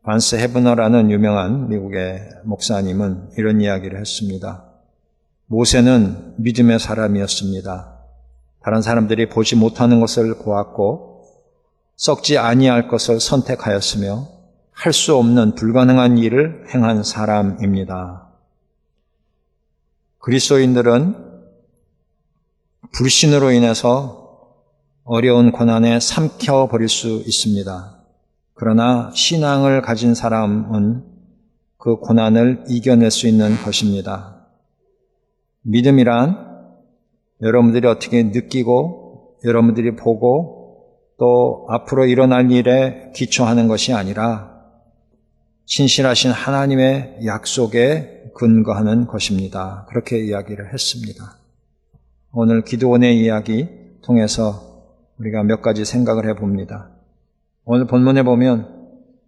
반스 헤브너라는 유명한 미국의 목사님은 이런 이야기를 했습니다. 모세는 믿음의 사람이었습니다. 다른 사람들이 보지 못하는 것을 보았고 썩지 아니할 것을 선택하였으며 할 수 없는 불가능한 일을 행한 사람입니다. 그리스도인들은 불신으로 인해서 어려운 고난에 삼켜버릴 수 있습니다. 그러나 신앙을 가진 사람은 그 고난을 이겨낼 수 있는 것입니다. 믿음이란 여러분들이 어떻게 느끼고 여러분들이 보고 또 앞으로 일어날 일에 기초하는 것이 아니라 신실하신 하나님의 약속에 근거하는 것입니다. 그렇게 이야기를 했습니다. 오늘 기드온의 이야기 통해서 우리가 몇 가지 생각을 해봅니다. 오늘 본문에 보면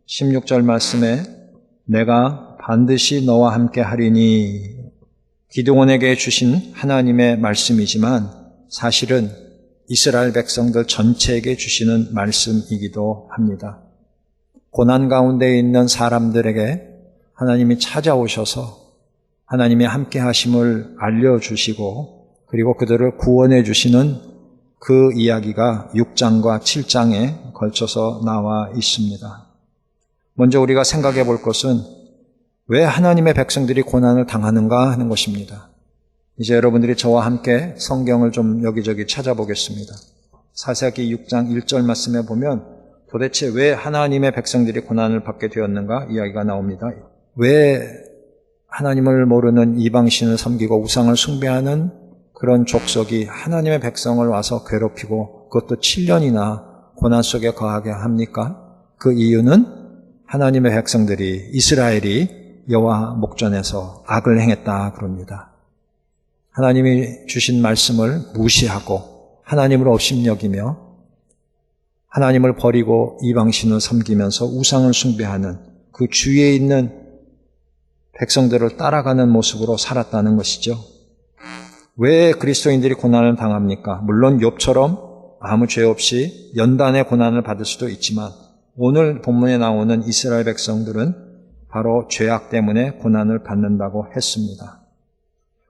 16절 말씀에 내가 반드시 너와 함께 하리니 기드온에게 주신 하나님의 말씀이지만 사실은 이스라엘 백성들 전체에게 주시는 말씀이기도 합니다. 고난 가운데 있는 사람들에게 하나님이 찾아오셔서 하나님의 함께 하심을 알려주시고 그리고 그들을 구원해 주시는 그 이야기가 6장과 7장에 걸쳐서 나와 있습니다. 먼저 우리가 생각해 볼 것은 왜 하나님의 백성들이 고난을 당하는가 하는 것입니다. 이제 여러분들이 저와 함께 성경을 좀 여기저기 찾아보겠습니다. 사사기 6장 1절 말씀에 보면 도대체 왜 하나님의 백성들이 고난을 받게 되었는가 이야기가 나옵니다. 왜 하나님을 모르는 이방신을 섬기고 우상을 숭배하는 그런 족속이 하나님의 백성을 와서 괴롭히고 그것도 7년이나 고난 속에 거하게 합니까? 그 이유는 하나님의 백성들이 이스라엘이 여호와 목전에서 악을 행했다 그럽니다. 하나님이 주신 말씀을 무시하고 하나님을 업신여기며 하나님을 버리고 이방신을 섬기면서 우상을 숭배하는 그 주위에 있는 백성들을 따라가는 모습으로 살았다는 것이죠. 왜 그리스도인들이 고난을 당합니까? 물론 욥처럼 아무 죄 없이 연단의 고난을 받을 수도 있지만 오늘 본문에 나오는 이스라엘 백성들은 바로 죄악 때문에 고난을 받는다고 했습니다.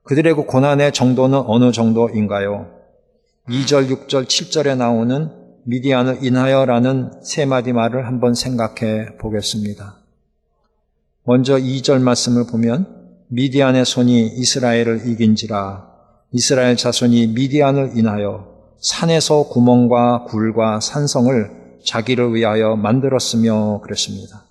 그들의 그 고난의 정도는 어느 정도인가요? 2절, 6절, 7절에 나오는 미디안을 인하여라는 세 마디 말을 한번 생각해 보겠습니다. 먼저 2절 말씀을 보면 미디안의 손이 이스라엘을 이긴지라 이스라엘 자손이 미디안을 인하여 산에서 구멍과 굴과 산성을 자기를 위하여 만들었으며 그랬습니다.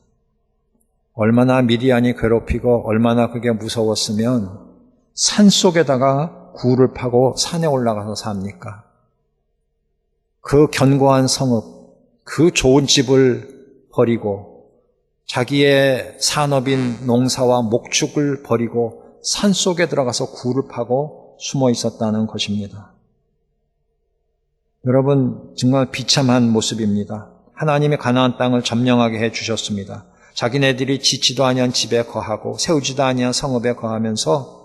얼마나 미디안이 괴롭히고 얼마나 그게 무서웠으면 산 속에다가 굴을 파고 산에 올라가서 삽니까? 그 견고한 성읍, 그 좋은 집을 버리고 자기의 산업인 농사와 목축을 버리고 산 속에 들어가서 굴을 파고 숨어 있었다는 것입니다. 여러분 정말 비참한 모습입니다. 하나님이 가나안 땅을 점령하게 해주셨습니다. 자기네들이 짓지도 아니한 집에 거하고 세우지도 아니한 성읍에 거하면서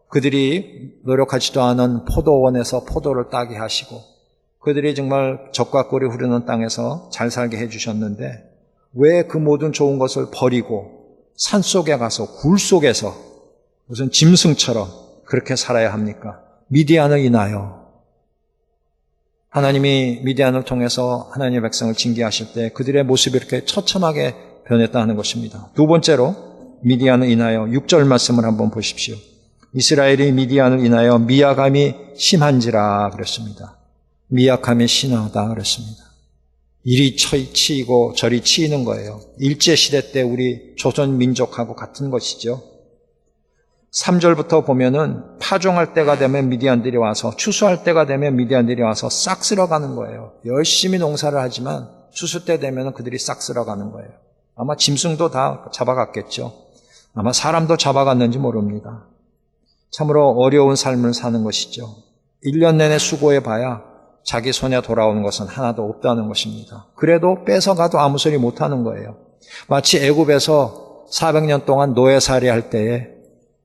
그들이 노력하지도 않은 포도원에서 포도를 따게 하시고 그들이 정말 젖과 꿀이 흐르는 땅에서 잘 살게 해주셨는데 왜 그 모든 좋은 것을 버리고 산속에 가서 굴 속에서 무슨 짐승처럼 그렇게 살아야 합니까? 미디안을 인하여 하나님이 미디안을 통해서 하나님의 백성을 징계하실 때 그들의 모습이 이렇게 처참하게 변했다는 것입니다. 두 번째로 미디안을 인하여 6절 말씀을 한번 보십시오. 이스라엘이 미디안을 인하여 미약함이 심한지라 그랬습니다. 미약함이 심하다 그랬습니다. 이리 치이고 저리 치이는 거예요. 일제시대 때 우리 조선 민족하고 같은 것이죠. 3절부터 보면은 파종할 때가 되면 미디안들이 와서 추수할 때가 되면 미디안들이 와서 싹 쓸어가는 거예요. 열심히 농사를 하지만 추수 때 되면 그들이 싹 쓸어가는 거예요. 아마 짐승도 다 잡아갔겠죠. 아마 사람도 잡아갔는지 모릅니다. 참으로 어려운 삶을 사는 것이죠. 1년 내내 수고해봐야 자기 손에 돌아오는 것은 하나도 없다는 것입니다. 그래도 뺏어가도 아무 소리 못하는 거예요. 마치 애굽에서 400년 동안 노예살이 할 때에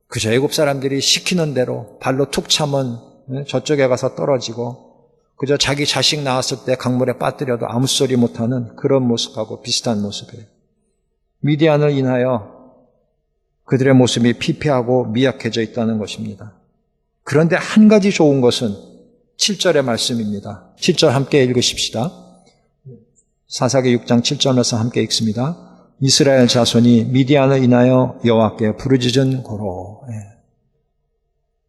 그저 애굽 사람들이 시키는 대로 발로 툭 차면 저쪽에 가서 떨어지고 그저 자기 자식 낳았을 때 강물에 빠뜨려도 아무 소리 못하는 그런 모습하고 비슷한 모습이에요. 미디안을 인하여 그들의 모습이 피폐하고 미약해져 있다는 것입니다. 그런데 한 가지 좋은 것은 7절의 말씀입니다. 7절 함께 읽으십시다. 사사기 6장 7절 말씀 함께 읽습니다. 이스라엘 자손이 미디안을 인하여 여호와께 부르짖은 고로.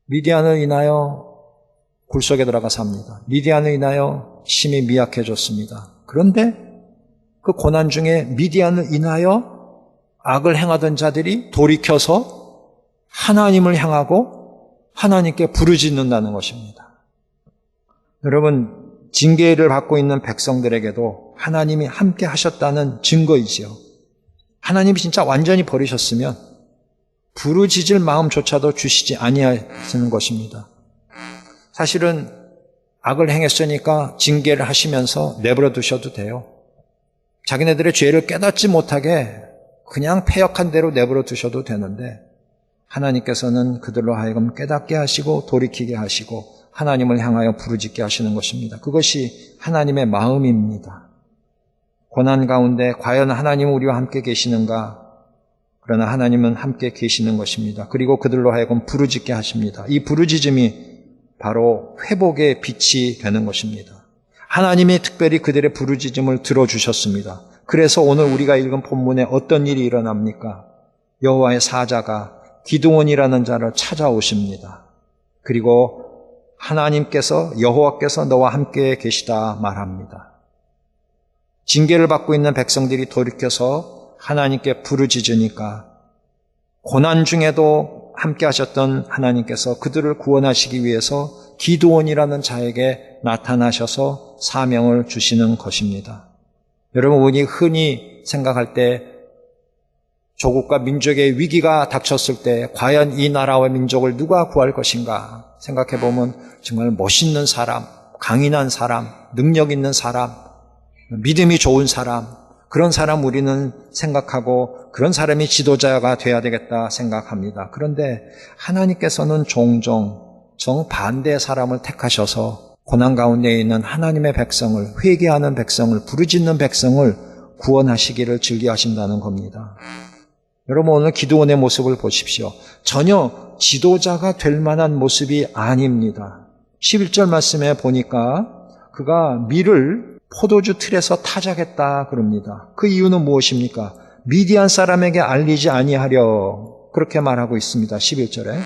미디안을 인하여 굴속에 들어가 삽니다. 미디안을 인하여 심히 미약해졌습니다. 그런데 그 고난 중에 미디안을 인하여 악을 행하던 자들이 돌이켜서 하나님을 향하고 하나님께 부르짖는다는 것입니다. 여러분, 징계를 받고 있는 백성들에게도 하나님이 함께 하셨다는 증거이지요. 하나님이 진짜 완전히 버리셨으면 부르짖을 마음조차도 주시지 아니하시는 것입니다. 사실은 악을 행했으니까 징계를 하시면서 내버려 두셔도 돼요. 자기네들의 죄를 깨닫지 못하게 그냥 패역한 대로 내버려 두셔도 되는데 하나님께서는 그들로 하여금 깨닫게 하시고 돌이키게 하시고 하나님을 향하여 부르짖게 하시는 것입니다. 그것이 하나님의 마음입니다. 고난 가운데 과연 하나님은 우리와 함께 계시는가? 그러나 하나님은 함께 계시는 것입니다. 그리고 그들로 하여금 부르짖게 하십니다. 이 부르짖음이 바로 회복의 빛이 되는 것입니다. 하나님이 특별히 그들의 부르짖음을 들어주셨습니다. 그래서 오늘 우리가 읽은 본문에 어떤 일이 일어납니까? 여호와의 사자가 기드온이라는 자를 찾아오십니다. 그리고 하나님께서 여호와께서 너와 함께 계시다 말합니다. 징계를 받고 있는 백성들이 돌이켜서 하나님께 부르짖으니까 고난 중에도 함께 하셨던 하나님께서 그들을 구원하시기 위해서 기드온이라는 자에게 나타나셔서 사명을 주시는 것입니다. 여러분, 우리 흔히 생각할 때 조국과 민족의 위기가 닥쳤을 때 과연 이 나라와 민족을 누가 구할 것인가 생각해 보면 정말 멋있는 사람, 강인한 사람, 능력 있는 사람, 믿음이 좋은 사람, 그런 사람 우리는 생각하고 그런 사람이 지도자가 돼야 되겠다 생각합니다. 그런데 하나님께서는 종종 정반대의 사람을 택하셔서 고난 가운데 있는 하나님의 백성을, 회개하는 백성을, 부르짖는 백성을 구원하시기를 즐겨하신다는 겁니다. 여러분, 오늘 기드온의 모습을 보십시오. 전혀 지도자가 될 만한 모습이 아닙니다. 11절 말씀에 보니까 그가 밀을 포도주 틀에서 타작했다 그럽니다. 그 이유는 무엇입니까? 미디안 사람에게 알리지 아니하려 그렇게 말하고 있습니다. 11절에.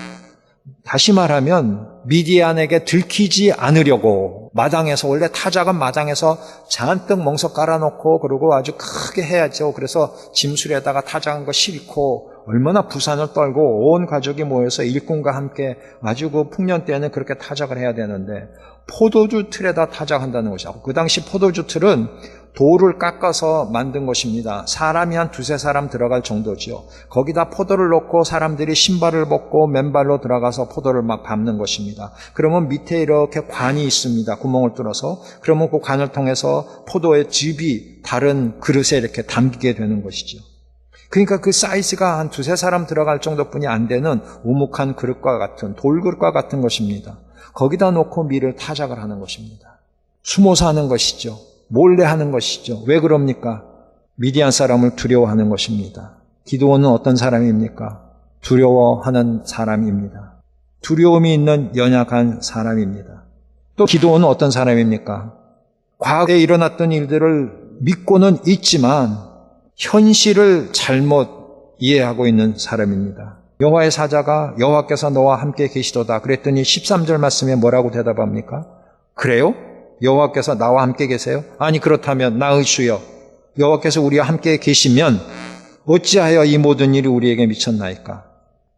다시 말하면 미디안에게 들키지 않으려고 마당에서, 원래 타작은 마당에서 잔뜩 멍석 깔아놓고 그러고 아주 크게 해야죠. 그래서 짐술에다가 타작한 거 싣고 얼마나 부산을 떨고 온 가족이 모여서 일꾼과 함께 아주 그 풍년 때는 그렇게 타작을 해야 되는데 포도주 틀에다 타작한다는 것이고, 그 당시 포도주 틀은 돌을 깎아서 만든 것입니다. 사람이 한 두세 사람 들어갈 정도죠. 거기다 포도를 넣고 사람들이 신발을 벗고 맨발로 들어가서 포도를 막 밟는 것입니다. 그러면 밑에 이렇게 관이 있습니다. 구멍을 뚫어서. 그러면 그 관을 통해서 포도의 즙이 다른 그릇에 이렇게 담기게 되는 것이죠. 그러니까 그 사이즈가 한 두세 사람 들어갈 정도뿐이 안 되는 우묵한 그릇과 같은, 돌그릇과 같은 것입니다. 거기다 놓고 밀을 타작을 하는 것입니다. 숨어서 하는 것이죠. 몰래 하는 것이죠. 왜 그럽니까? 미디안 사람을 두려워하는 것입니다. 기드온은 어떤 사람입니까? 두려워하는 사람입니다. 두려움이 있는 연약한 사람입니다. 또 기드온은 어떤 사람입니까? 과거에 일어났던 일들을 믿고는 있지만 현실을 잘못 이해하고 있는 사람입니다. 여호와의 사자가 여호와께서 너와 함께 계시도다 그랬더니 13절 말씀에 뭐라고 대답합니까? 그래요? 여호와께서 나와 함께 계세요? 아니, 그렇다면 나의 주여, 여호와께서 우리와 함께 계시면 어찌하여 이 모든 일이 우리에게 미쳤나이까?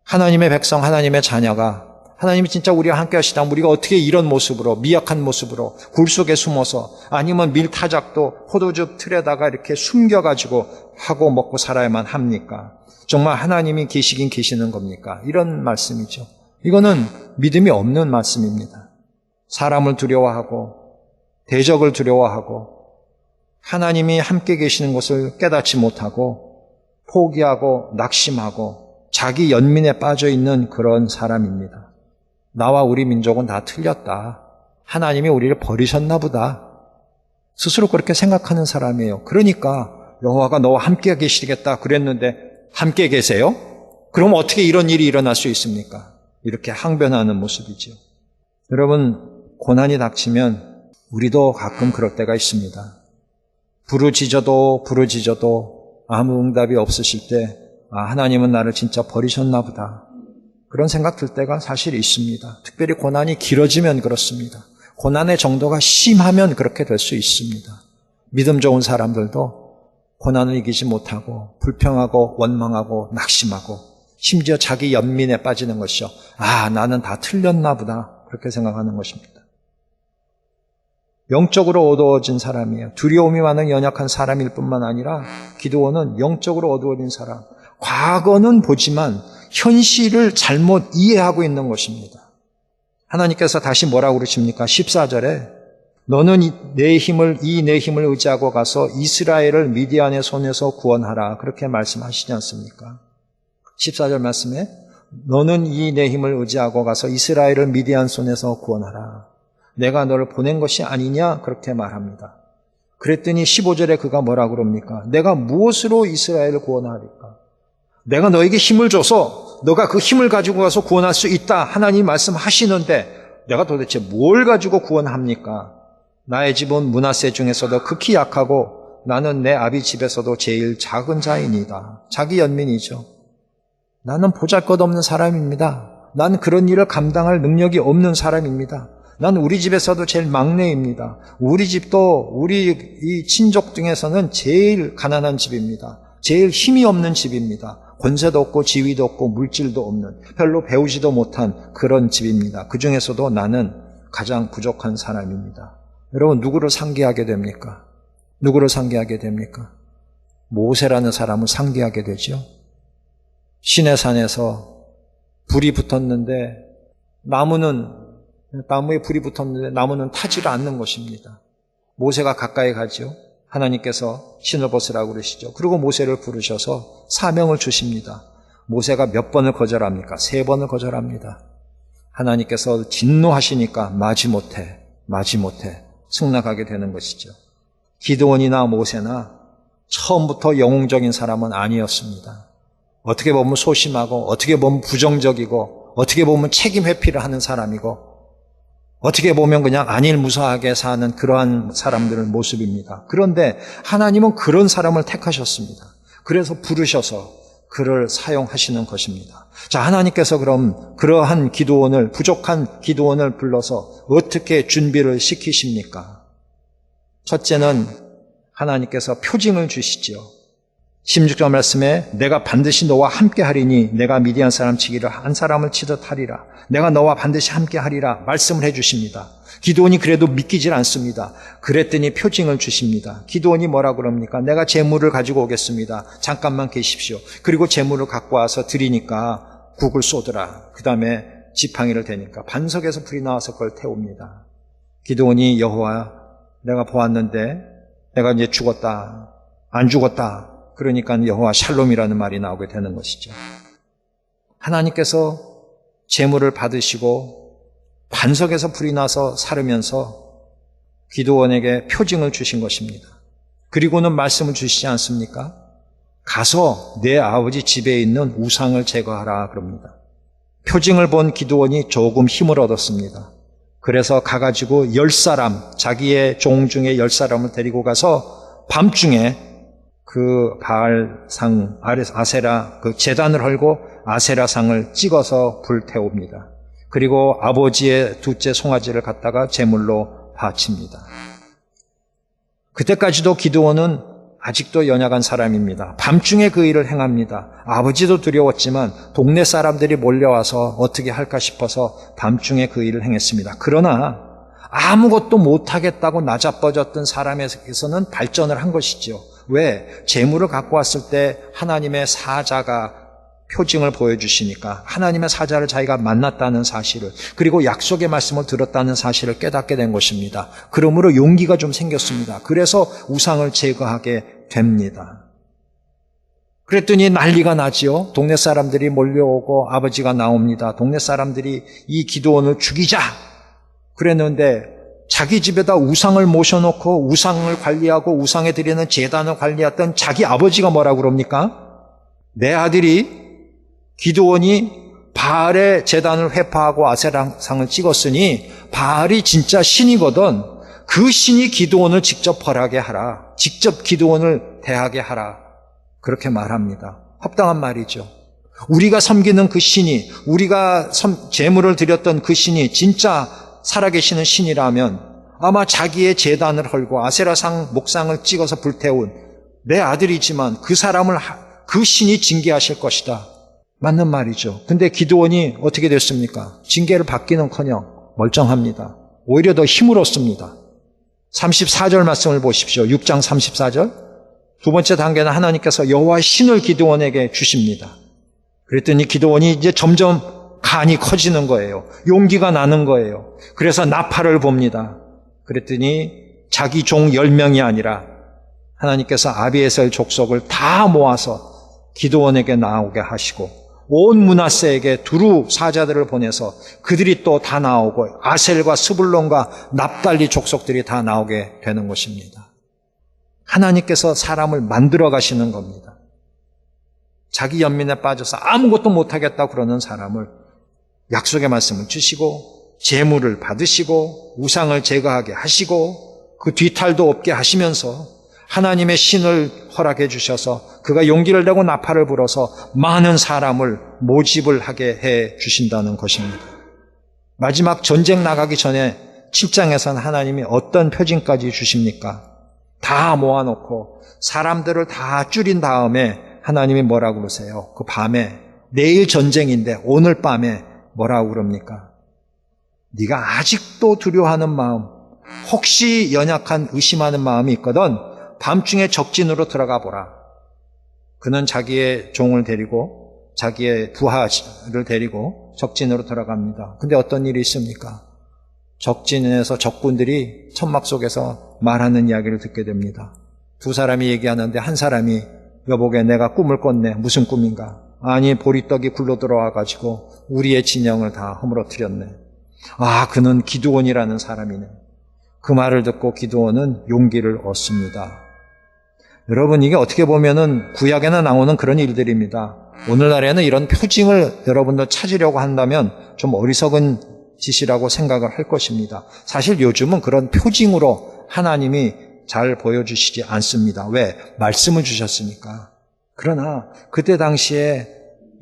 하나님의 백성, 하나님의 자녀가 하나님이 진짜 우리와 함께 하시다면 우리가 어떻게 이런 모습으로, 미약한 모습으로 굴 속에 숨어서, 아니면 밀타작도 포도즙 틀에다가 이렇게 숨겨가지고 하고 먹고 살아야만 합니까? 정말 하나님이 계시긴 계시는 겁니까? 이런 말씀이죠. 이거는 믿음이 없는 말씀입니다. 사람을 두려워하고 대적을 두려워하고 하나님이 함께 계시는 것을 깨닫지 못하고 포기하고 낙심하고 자기 연민에 빠져 있는 그런 사람입니다. 나와 우리 민족은 다 틀렸다. 하나님이 우리를 버리셨나 보다. 스스로 그렇게 생각하는 사람이에요. 그러니까 여호와가 너와 함께 계시겠다 그랬는데 함께 계세요? 그럼 어떻게 이런 일이 일어날 수 있습니까? 이렇게 항변하는 모습이죠. 여러분, 고난이 닥치면 우리도 가끔 그럴 때가 있습니다. 부르짖어도 아무 응답이 없으실 때 하나님은 나를 진짜 버리셨나 보다. 그런 생각 들 때가 사실 있습니다. 특별히 고난이 길어지면 그렇습니다. 고난의 정도가 심하면 그렇게 될 수 있습니다. 믿음 좋은 사람들도 고난을 이기지 못하고 불평하고 원망하고 낙심하고 심지어 자기 연민에 빠지는 것이죠. 나는 다 틀렸나 보다. 그렇게 생각하는 것입니다. 영적으로 어두워진 사람이에요. 두려움이 많은 연약한 사람일 뿐만 아니라 기드온은 영적으로 어두워진 사람. 과거는 보지만 현실을 잘못 이해하고 있는 것입니다. 하나님께서 다시 뭐라고 그러십니까? 14절에 너는 내 힘을 의지하고 가서 이스라엘을 미디안의 손에서 구원하라. 그렇게 말씀하시지 않습니까? 14절 말씀에 너는 내 힘을 의지하고 가서 이스라엘을 미디안 손에서 구원하라. 내가 너를 보낸 것이 아니냐? 그렇게 말합니다. 그랬더니 15절에 그가 뭐라고 그럽니까? 내가 무엇으로 이스라엘을 구원하리까? 내가 너에게 힘을 줘서 너가 그 힘을 가지고 가서 구원할 수 있다. 하나님 말씀하시는데 내가 도대체 뭘 가지고 구원합니까? 나의 집은 므낫세 중에서도 극히 약하고 나는 내 아비 집에서도 제일 작은 자이니이다. 자기 연민이죠. 나는 보잘것없는 사람입니다. 난 그런 일을 감당할 능력이 없는 사람입니다. 난 우리 집에서도 제일 막내입니다. 우리 집도 우리 이 친족 중에서는 제일 가난한 집입니다. 제일 힘이 없는 집입니다. 권세도 없고 지위도 없고 물질도 없는 별로 배우지도 못한 그런 집입니다. 그 중에서도 나는 가장 부족한 사람입니다. 여러분 누구를 상기하게 됩니까? 누구를 상기하게 됩니까? 모세라는 사람을 상기하게 되죠. 시내산에서 불이 붙었는데 나무에 불이 붙었는데 나무는 타지를 않는 것입니다. 모세가 가까이 가죠. 하나님께서 신을 벗으라고 그러시죠. 그리고 모세를 부르셔서 사명을 주십니다. 모세가 몇 번을 거절합니까? 3번을 거절합니다. 하나님께서 진노하시니까 마지못해 승낙하게 되는 것이죠. 기드온이나 모세나 처음부터 영웅적인 사람은 아니었습니다. 어떻게 보면 소심하고 어떻게 보면 부정적이고 어떻게 보면 책임 회피를 하는 사람이고 어떻게 보면 그냥 안일무사하게 사는 그러한 사람들의 모습입니다. 그런데 하나님은 그런 사람을 택하셨습니다. 그래서 부르셔서 그를 사용하시는 것입니다. 자, 하나님께서 그럼 그러한 기드온을, 부족한 기드온을 불러서 어떻게 준비를 시키십니까? 첫째는 하나님께서 표징을 주시죠. 16절 말씀에 내가 반드시 너와 함께 하리니 내가 미디안 사람 치기를 한 사람을 치듯 하리라. 내가 너와 반드시 함께 하리라 말씀을 해주십니다. 기드온이 그래도 믿기질 않습니다. 그랬더니 표징을 주십니다. 기드온이 뭐라고 그럽니까? 내가 재물을 가지고 오겠습니다. 잠깐만 계십시오. 그리고 재물을 갖고 와서 드리니까 국을 쏘더라. 그 다음에 지팡이를 대니까 반석에서 불이 나와서 그걸 태웁니다. 기드온이 여호와 내가 보았는데 내가 이제 죽었다. 안 죽었다. 그러니까 여호와 샬롬이라는 말이 나오게 되는 것이죠. 하나님께서 재물을 받으시고 반석에서 불이 나서 사르면서 기드온에게 표징을 주신 것입니다. 그리고는 말씀을 주시지 않습니까? 가서 내 아버지 집에 있는 우상을 제거하라 그럽니다. 표징을 본 기드온이 조금 힘을 얻었습니다. 그래서 가가지고 10사람, 자기의 종 중에 10사람을 데리고 가서 밤중에 그 바알상 아세라 그 제단을 헐고 아세라상을 찍어서 불태웁니다. 그리고 아버지의 둘째 송아지를 갖다가 제물로 바칩니다. 그때까지도 기드온은 아직도 연약한 사람입니다. 밤중에 그 일을 행합니다. 아버지도 두려웠지만 동네 사람들이 몰려와서 어떻게 할까 싶어서 밤중에 그 일을 행했습니다. 그러나 아무것도 못하겠다고 나자빠졌던 사람에게서는 발전을 한 것이죠. 왜? 재물을 갖고 왔을 때 하나님의 사자가 표징을 보여주시니까 하나님의 사자를 자기가 만났다는 사실을 그리고 약속의 말씀을 들었다는 사실을 깨닫게 된 것입니다. 그러므로 용기가 좀 생겼습니다. 그래서 우상을 제거하게 됩니다. 그랬더니 난리가 나지요. 동네 사람들이 몰려오고 아버지가 나옵니다. 동네 사람들이 이 기드온을 죽이자 그랬는데 자기 집에다 우상을 모셔놓고 우상을 관리하고 우상에 드리는 제단을 관리했던 자기 아버지가 뭐라고 그럽니까? 내 아들이 기드온이 바알의 제단을 회파하고 아세라상을 찍었으니 바알이 진짜 신이거든. 그 신이 기드온을 직접 벌하게 하라. 직접 기드온을 대하게 하라. 그렇게 말합니다. 합당한 말이죠. 우리가 섬기는 그 신이, 우리가 제물을 드렸던 그 신이 진짜 살아계시는 신이라면 아마 자기의 제단을 헐고 아세라상 목상을 찍어서 불태운 내 아들이지만 그 사람을 그 신이 징계하실 것이다. 맞는 말이죠. 근데 기드온이 어떻게 됐습니까? 징계를 받기는커녕 멀쩡합니다. 오히려 더 힘을 얻습니다. 34절 말씀을 보십시오. 6장 34절. 두 번째 단계는 하나님께서 여호와의 신을 기드온에게 주십니다. 그랬더니 기드온이 이제 점점 간이 커지는 거예요. 용기가 나는 거예요. 그래서 나팔을 봅니다. 그랬더니 자기 종 10명이 아니라 하나님께서 아비에셀 족속을 다 모아서 기드온에게 나오게 하시고 온 므낫세에게 두루 사자들을 보내서 그들이 또 다 나오고 아셀과 스불론과 납달리 족속들이 다 나오게 되는 것입니다. 하나님께서 사람을 만들어 가시는 겁니다. 자기 연민에 빠져서 아무것도 못하겠다 그러는 사람을 약속의 말씀을 주시고 재물을 받으시고 우상을 제거하게 하시고 그 뒤탈도 없게 하시면서 하나님의 신을 허락해 주셔서 그가 용기를 내고 나팔을 불어서 많은 사람을 모집을 하게 해 주신다는 것입니다. 마지막 전쟁 나가기 전에 7장에서는 하나님이 어떤 표징까지 주십니까? 다 모아놓고 사람들을 다 줄인 다음에 하나님이 뭐라고 그러세요? 그 밤에 내일 전쟁인데 오늘 밤에 뭐라고 그럽니까? 네가 아직도 두려워하는 마음, 혹시 연약한 의심하는 마음이 있거든 밤중에 적진으로 들어가 보라. 그는 자기의 종을 데리고 자기의 부하를 데리고 적진으로 들어갑니다. 근데 어떤 일이 있습니까? 적진에서 적군들이 천막 속에서 말하는 이야기를 듣게 됩니다. 두 사람이 얘기하는데 한 사람이 여보게 내가 꿈을 꿨네. 무슨 꿈인가? 아니 보리떡이 굴러 들어와가지고 우리의 진영을 다 허물어뜨렸네. 아 그는 기드온이라는 사람이네. 그 말을 듣고 기드온은 용기를 얻습니다. 여러분 이게 어떻게 보면은 구약에나 나오는 그런 일들입니다. 오늘날에는 이런 표징을 여러분들 찾으려고 한다면 좀 어리석은 짓이라고 생각을 할 것입니다. 사실 요즘은 그런 표징으로 하나님이 잘 보여주시지 않습니다. 왜? 말씀을 주셨으니까. 그러나 그때 당시에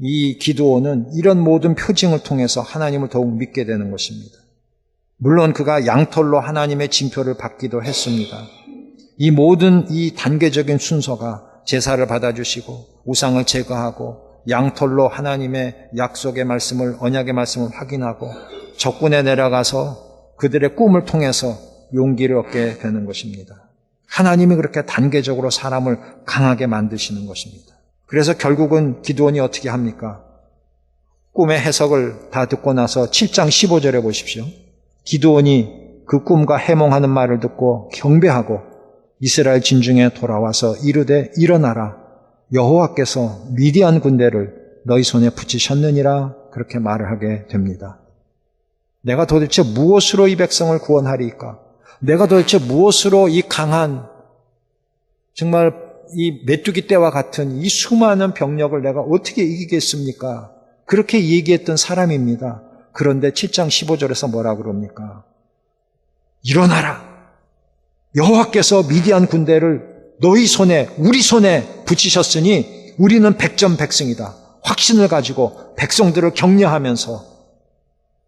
이 기드온은 이런 모든 표징을 통해서 하나님을 더욱 믿게 되는 것입니다. 물론 그가 양털로 하나님의 징표를 받기도 했습니다. 이 모든 이 단계적인 순서가 제사를 받아주시고 우상을 제거하고 양털로 하나님의 약속의 말씀을 언약의 말씀을 확인하고 적군에 내려가서 그들의 꿈을 통해서 용기를 얻게 되는 것입니다. 하나님이 그렇게 단계적으로 사람을 강하게 만드시는 것입니다. 그래서 결국은 기드온이 어떻게 합니까? 꿈의 해석을 다 듣고 나서 7장 15절에 보십시오. 기드온이 그 꿈과 해몽하는 말을 듣고 경배하고 이스라엘 진중에 돌아와서 이르되 일어나라 여호와께서 미디안 군대를 너희 손에 붙이셨느니라 그렇게 말을 하게 됩니다. 내가 도대체 무엇으로 이 백성을 구원하리이까? 내가 도대체 무엇으로 이 강한 정말 이 메뚜기 떼와 같은 이 수많은 병력을 내가 어떻게 이기겠습니까? 그렇게 얘기했던 사람입니다. 그런데 7장 15절에서 뭐라고 그럽니까? 일어나라. 여호와께서 미디안 군대를 너희 손에 우리 손에 붙이셨으니 우리는 백전백승이다. 확신을 가지고 백성들을 격려하면서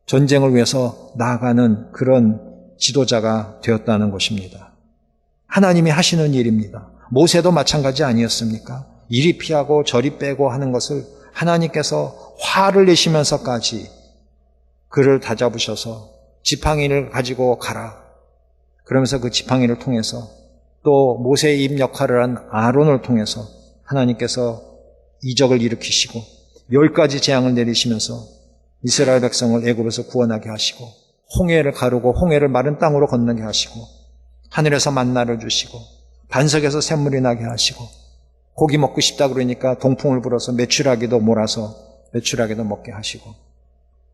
전쟁을 위해서 나아가는 그런 지도자가 되었다는 것입니다. 하나님이 하시는 일입니다. 모세도 마찬가지 아니었습니까? 이리 피하고 저리 빼고 하는 것을 하나님께서 화를 내시면서까지 그를 다잡으셔서 지팡이를 가지고 가라. 그러면서 그 지팡이를 통해서 또 모세의 입 역할을 한 아론을 통해서 하나님께서 이적을 일으키시고 10가지 재앙을 내리시면서 이스라엘 백성을 애굽에서 구원하게 하시고 홍해를 가르고 홍해를 마른 땅으로 건너게 하시고 하늘에서 만나를 주시고 반석에서 샘물이 나게 하시고 고기 먹고 싶다 그러니까 동풍을 불어서 메추라기도 몰아서 메추라기도 먹게 하시고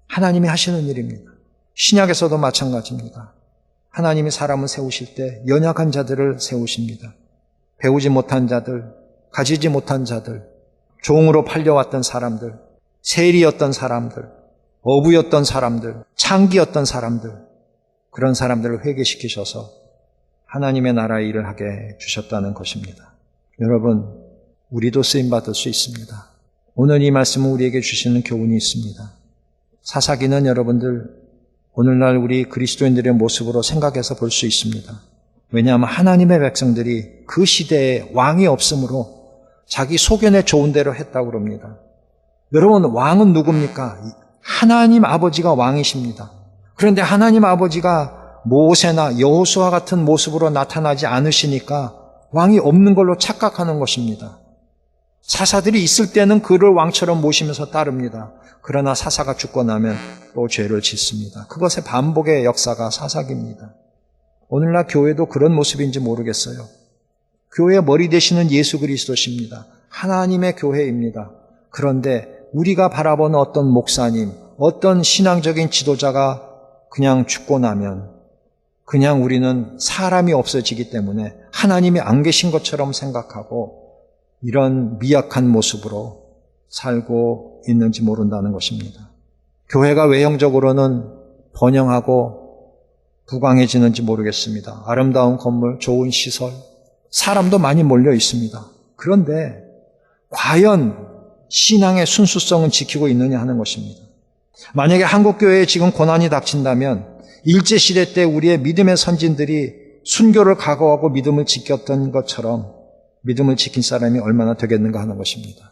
하나님이 하시는 일입니다. 신약에서도 마찬가지입니다. 하나님이 사람을 세우실 때 연약한 자들을 세우십니다. 배우지 못한 자들, 가지지 못한 자들, 종으로 팔려왔던 사람들, 세리였던 사람들, 어부였던 사람들, 창기였던 사람들, 그런 사람들을 회개시키셔서 하나님의 나라의 일을 하게 주셨다는 것입니다. 여러분, 우리도 쓰임받을 수 있습니다. 오늘 이 말씀은 우리에게 주시는 교훈이 있습니다. 사사기는 여러분들 오늘날 우리 그리스도인들의 모습으로 생각해서 볼 수 있습니다. 왜냐하면 하나님의 백성들이 그 시대에 왕이 없으므로 자기 소견에 좋은 대로 했다고 그럽니다. 여러분, 왕은 누굽니까? 하나님 아버지가 왕이십니다. 그런데 하나님 아버지가 모세나 여호수아 같은 모습으로 나타나지 않으시니까 왕이 없는 걸로 착각하는 것입니다. 사사들이 있을 때는 그를 왕처럼 모시면서 따릅니다. 그러나 사사가 죽고 나면 또 죄를 짓습니다. 그것의 반복의 역사가 사사기입니다. 오늘날 교회도 그런 모습인지 모르겠어요. 교회의 머리 되시는 예수 그리스도십니다. 하나님의 교회입니다. 그런데 우리가 바라보는 어떤 목사님, 어떤 신앙적인 지도자가 그냥 죽고 나면 그냥 우리는 사람이 없어지기 때문에 하나님이 안 계신 것처럼 생각하고 이런 미약한 모습으로 살고 있는지 모른다는 것입니다. 교회가 외형적으로는 번영하고 부강해지는지 모르겠습니다. 아름다운 건물, 좋은 시설, 사람도 많이 몰려 있습니다. 그런데 과연 신앙의 순수성은 지키고 있느냐 하는 것입니다. 만약에 한국교회에 지금 고난이 닥친다면 일제시대 때 우리의 믿음의 선진들이 순교를 각오하고 믿음을 지켰던 것처럼 믿음을 지킨 사람이 얼마나 되겠는가 하는 것입니다.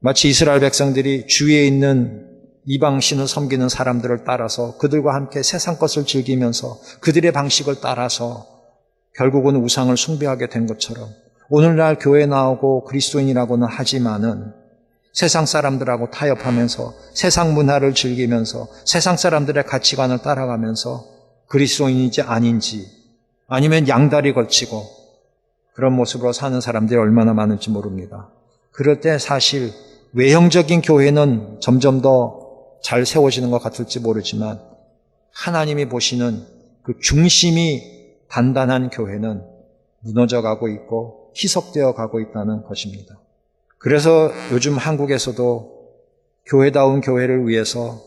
마치 이스라엘 백성들이 주위에 있는 이방신을 섬기는 사람들을 따라서 그들과 함께 세상 것을 즐기면서 그들의 방식을 따라서 결국은 우상을 숭배하게 된 것처럼 오늘날 교회에 나오고 그리스도인이라고는 하지만은 세상 사람들하고 타협하면서 세상 문화를 즐기면서 세상 사람들의 가치관을 따라가면서 그리스도인인지 아닌지 아니면 양다리 걸치고 그런 모습으로 사는 사람들이 얼마나 많은지 모릅니다. 그럴 때 사실 외형적인 교회는 점점 더 잘 세워지는 것 같을지 모르지만 하나님이 보시는 그 중심이 단단한 교회는 무너져가고 있고 희석되어 가고 있다는 것입니다. 그래서 요즘 한국에서도 교회다운 교회를 위해서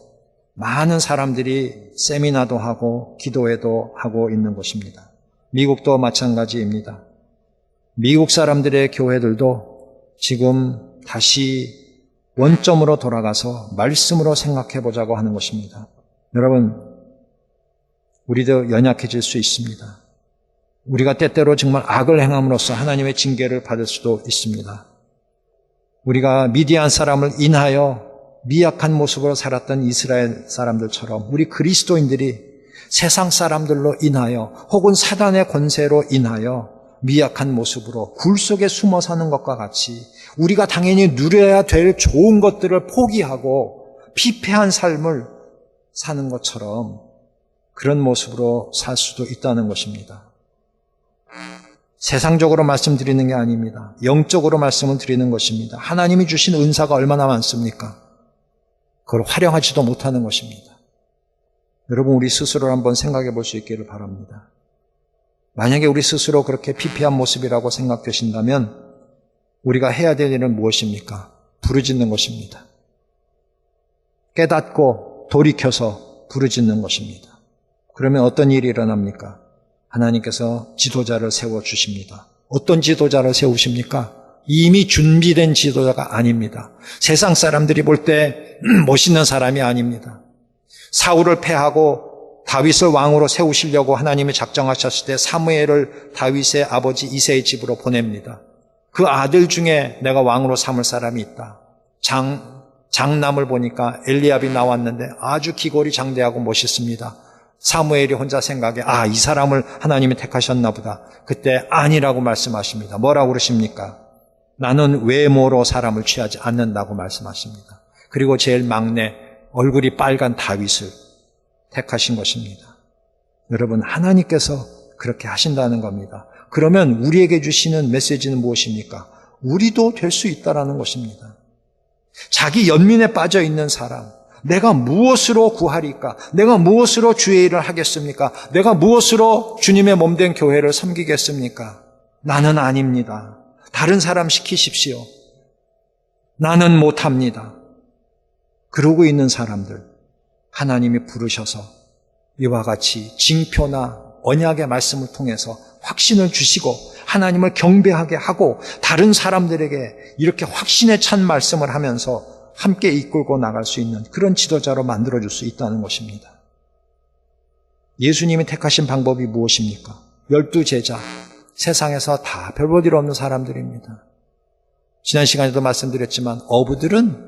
많은 사람들이 세미나도 하고 기도회도 하고 있는 것입니다. 미국도 마찬가지입니다. 미국 사람들의 교회들도 지금 다시 원점으로 돌아가서 말씀으로 생각해 보자고 하는 것입니다. 여러분, 우리도 연약해질 수 있습니다. 우리가 때때로 정말 악을 행함으로써 하나님의 징계를 받을 수도 있습니다. 우리가 미디안 사람을 인하여 미약한 모습으로 살았던 이스라엘 사람들처럼 우리 그리스도인들이 세상 사람들로 인하여 혹은 사단의 권세로 인하여 미약한 모습으로 굴 속에 숨어 사는 것과 같이 우리가 당연히 누려야 될 좋은 것들을 포기하고 피폐한 삶을 사는 것처럼 그런 모습으로 살 수도 있다는 것입니다. 세상적으로 말씀드리는 게 아닙니다. 영적으로 말씀을 드리는 것입니다. 하나님이 주신 은사가 얼마나 많습니까? 그걸 활용하지도 못하는 것입니다. 여러분, 우리 스스로를 한번 생각해 볼 수 있기를 바랍니다. 만약에 우리 스스로 그렇게 피폐한 모습이라고 생각되신다면 우리가 해야 될 일은 무엇입니까? 부르짖는 것입니다. 깨닫고 돌이켜서 부르짖는 것입니다. 그러면 어떤 일이 일어납니까? 하나님께서 지도자를 세워주십니다. 어떤 지도자를 세우십니까? 이미 준비된 지도자가 아닙니다. 세상 사람들이 볼 때 멋있는 사람이 아닙니다. 사울을 패하고 다윗을 왕으로 세우시려고 하나님이 작정하셨을 때 사무엘을 다윗의 아버지 이새의 집으로 보냅니다. 그 아들 중에 내가 왕으로 삼을 사람이 있다. 장남을 보니까 엘리압이 나왔는데 아주 기골이 장대하고 멋있습니다. 사무엘이 혼자 생각해 이 사람을 하나님이 택하셨나 보다. 그때 아니라고 말씀하십니다. 뭐라고 그러십니까? 나는 외모로 사람을 취하지 않는다고 말씀하십니다. 그리고 제일 막내 얼굴이 빨간 다윗을 택하신 것입니다. 여러분, 하나님께서 그렇게 하신다는 겁니다. 그러면 우리에게 주시는 메시지는 무엇입니까? 우리도 될 수 있다라는 것입니다. 자기 연민에 빠져 있는 사람, 내가 무엇으로 구하리까? 내가 무엇으로 주의 일을 하겠습니까? 내가 무엇으로 주님의 몸된 교회를 섬기겠습니까? 나는 아닙니다. 다른 사람 시키십시오. 나는 못합니다. 그러고 있는 사람들, 하나님이 부르셔서 이와 같이 징표나 언약의 말씀을 통해서 확신을 주시고 하나님을 경배하게 하고 다른 사람들에게 이렇게 확신에 찬 말씀을 하면서 함께 이끌고 나갈 수 있는 그런 지도자로 만들어줄 수 있다는 것입니다. 예수님이 택하신 방법이 무엇입니까? 12제자, 세상에서 다 별 볼 일 없는 사람들입니다. 지난 시간에도 말씀드렸지만 어부들은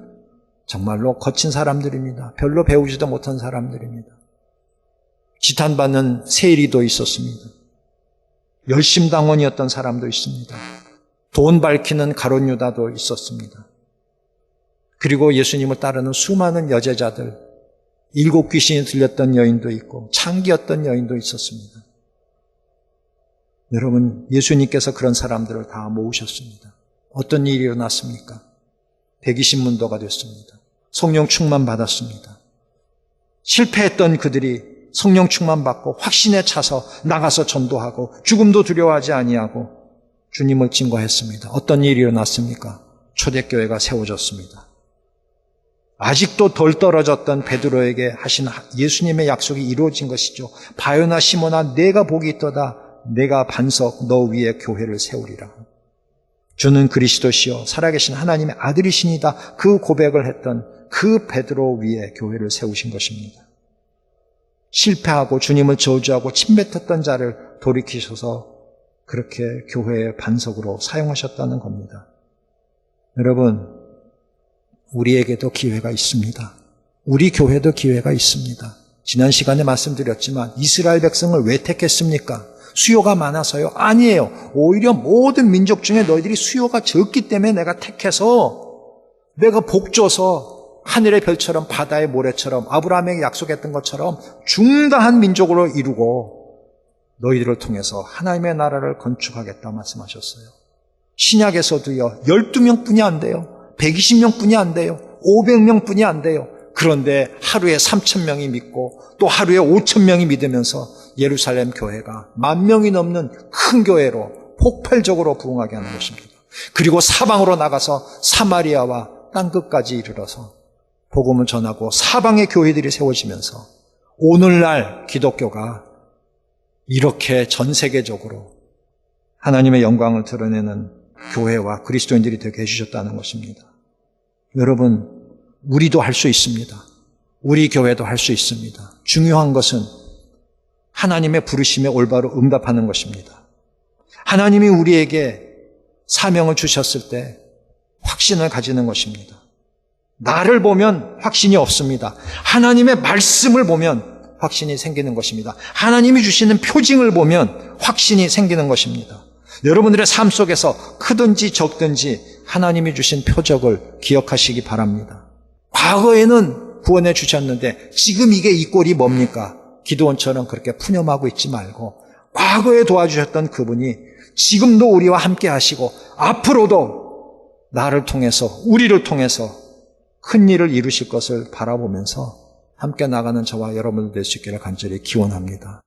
정말로 거친 사람들입니다. 별로 배우지도 못한 사람들입니다. 지탄받는 세리도 있었습니다. 열심당원이었던 사람도 있습니다. 돈 밝히는 가룟 유다도 있었습니다. 그리고 예수님을 따르는 수많은 여제자들, 7 귀신이 들렸던 여인도 있고 창기였던 여인도 있었습니다. 여러분, 예수님께서 그런 사람들을 다 모으셨습니다. 어떤 일이 일어났습니까? 120문도가 됐습니다. 성령 충만 받았습니다. 실패했던 그들이 성령 충만 받고 확신에 차서 나가서 전도하고 죽음도 두려워하지 아니하고 주님을 증거했습니다. 어떤 일이 일어났습니까? 초대교회가 세워졌습니다. 아직도 덜 떨어졌던 베드로에게 하신 예수님의 약속이 이루어진 것이죠. 바요나 시몬아, 내가 복이 있도다. 내가 반석 너 위에 교회를 세우리라. 주는 그리스도시요 살아계신 하나님의 아들이시니다. 그 고백을 했던 그 베드로 위에 교회를 세우신 것입니다. 실패하고 주님을 저주하고 침뱉었던 자를 돌이키셔서 그렇게 교회의 반석으로 사용하셨다는 겁니다. 여러분, 우리에게도 기회가 있습니다. 우리 교회도 기회가 있습니다. 지난 시간에 말씀드렸지만 이스라엘 백성을 왜 택했습니까? 수요가 많아서요? 아니에요. 오히려 모든 민족 중에 너희들이 수요가 적기 때문에 내가 택해서 내가 복 줘서 하늘의 별처럼 바다의 모래처럼 아브라함에게 약속했던 것처럼 중다한 민족으로 이루고 너희들을 통해서 하나님의 나라를 건축하겠다 말씀하셨어요. 신약에서도요. 12명뿐이 안 돼요. 120명뿐이 안 돼요. 500명뿐이 안 돼요. 그런데 하루에 3,000명이 믿고 또 하루에 5,000명이 믿으면서 예루살렘 교회가 10,000명이 넘는 큰 교회로 폭발적으로 부흥하게 하는 것입니다. 그리고 사방으로 나가서 사마리아와 땅끝까지 이르러서 복음을 전하고 사방의 교회들이 세워지면서 오늘날 기독교가 이렇게 전 세계적으로 하나님의 영광을 드러내는 교회와 그리스도인들이 되게 해주셨다는 것입니다. 여러분, 우리도 할 수 있습니다. 우리 교회도 할 수 있습니다. 중요한 것은 하나님의 부르심에 올바로 응답하는 것입니다. 하나님이 우리에게 사명을 주셨을 때 확신을 가지는 것입니다. 나를 보면 확신이 없습니다. 하나님의 말씀을 보면 확신이 생기는 것입니다. 하나님이 주시는 표징을 보면 확신이 생기는 것입니다. 여러분들의 삶 속에서 크든지 적든지 하나님이 주신 표적을 기억하시기 바랍니다. 과거에는 구원해 주셨는데 지금 이게 이 꼴이 뭡니까? 기드온처럼 그렇게 푸념하고 있지 말고 과거에 도와주셨던 그분이 지금도 우리와 함께 하시고 앞으로도 나를 통해서 우리를 통해서 큰 일을 이루실 것을 바라보면서 함께 나가는 저와 여러분들 될 수 있기를 간절히 기원합니다.